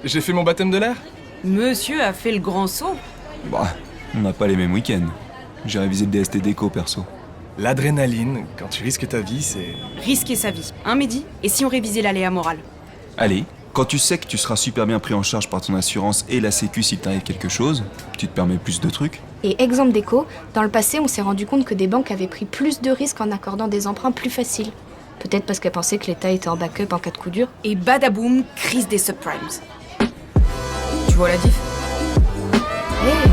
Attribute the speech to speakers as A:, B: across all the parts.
A: J'ai fait mon baptême de l'air.
B: Monsieur a fait le grand saut.
C: Bah, on n'a pas les mêmes week-ends. J'ai révisé le DST déco perso.
A: L'adrénaline, quand tu risques ta vie, c'est...
B: Risquer sa vie, hein Mehdi? Et si on révisait l'aléa morale?
C: Allez, quand tu sais que tu seras super bien pris en charge par ton assurance et la sécu s'il t'arrive quelque chose, tu te permets plus de trucs.
D: Et exemple d'écho, dans le passé, on s'est rendu compte que des banques avaient pris plus de risques en accordant des emprunts plus faciles. Peut-être parce qu'elles pensaient que l'État était en backup en cas de coup dur.
B: Et badaboum, crise des subprimes. Tu vois la diff?
D: Hey,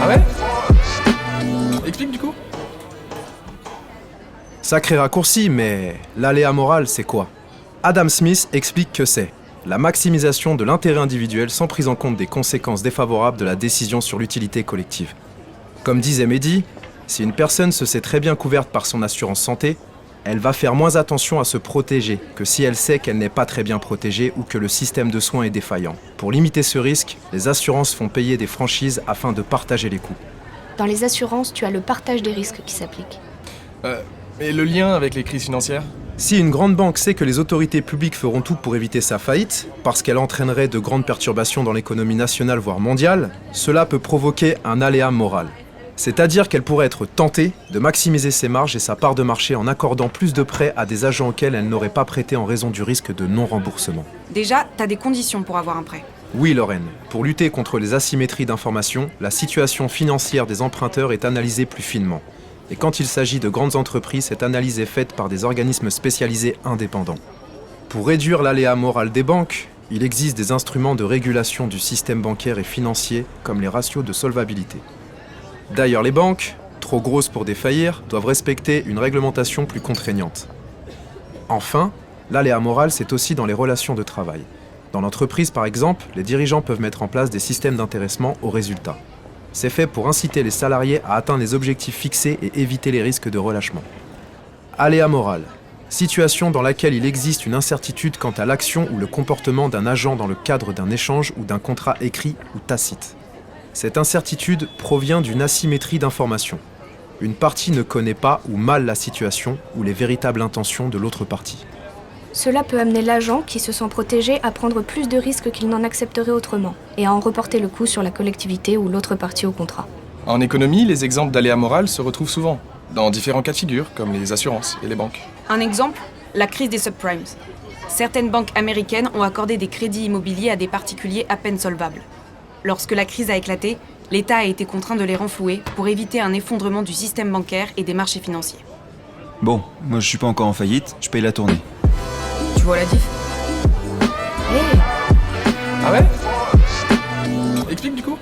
A: Ah ouais? Explique du coup.
E: Sacré raccourci, mais l'aléa morale, c'est quoi? Adam Smith explique que c'est la maximisation de l'intérêt individuel sans prise en compte des conséquences défavorables de la décision sur l'utilité collective. Comme disait Mehdi, si une personne se sait très bien couverte par son assurance santé, elle va faire moins attention à se protéger que si elle sait qu'elle n'est pas très bien protégée ou que le système de soins est défaillant. Pour limiter ce risque, les assurances font payer des franchises afin de partager les coûts.
D: dans les assurances, tu as le partage des risques qui s'applique.
A: Et le lien avec les crises financières?
E: Si une grande banque sait que les autorités publiques feront tout pour éviter sa faillite, parce qu'elle entraînerait de grandes perturbations dans l'économie nationale voire mondiale, cela peut provoquer un aléa moral. C'est-à-dire qu'elle pourrait être tentée de maximiser ses marges et sa part de marché en accordant plus de prêts à des agents auxquels elle n'aurait pas prêté en raison du risque de non-remboursement.
B: Déjà, t'as des conditions pour avoir un prêt.
E: Oui, Lorraine, pour lutter contre les asymétries d'information, la situation financière des emprunteurs est analysée plus finement. Et quand il s'agit de grandes entreprises, cette analyse est faite par des organismes spécialisés indépendants. Pour réduire l'aléa moral des banques, il existe des instruments de régulation du système bancaire et financier, comme les ratios de solvabilité. D'ailleurs, les banques, trop grosses pour défaillir, doivent respecter une réglementation plus contraignante. Enfin, l'aléa moral, c'est aussi dans les relations de travail. Dans l'entreprise, par exemple, les dirigeants peuvent mettre en place des systèmes d'intéressement aux résultats. C'est fait pour inciter les salariés à atteindre les objectifs fixés et éviter les risques de relâchement. Aléa moral. Situation dans laquelle il existe une incertitude quant à l'action ou le comportement d'un agent dans le cadre d'un échange ou d'un contrat écrit ou tacite. Cette incertitude provient d'une asymétrie d'information. Une partie ne connaît pas ou mal la situation ou les véritables intentions de l'autre partie.
D: Cela peut amener l'agent qui se sent protégé à prendre plus de risques qu'il n'en accepterait autrement et à en reporter le coût sur la collectivité ou l'autre partie au contrat.
A: En économie, les exemples d'aléas morales se retrouvent souvent, dans différents cas de figure, comme les assurances et les banques.
B: Un exemple, la crise des subprimes. Certaines banques américaines ont accordé des crédits immobiliers à des particuliers à peine solvables. Lorsque la crise a éclaté, l'État a été contraint de les renflouer pour éviter un effondrement du système bancaire et des marchés financiers.
C: Bon, moi je suis pas encore en faillite, je paye la tournée.
B: Tu vois la diff?
D: Hey,
A: Ah ouais? Explique du coup.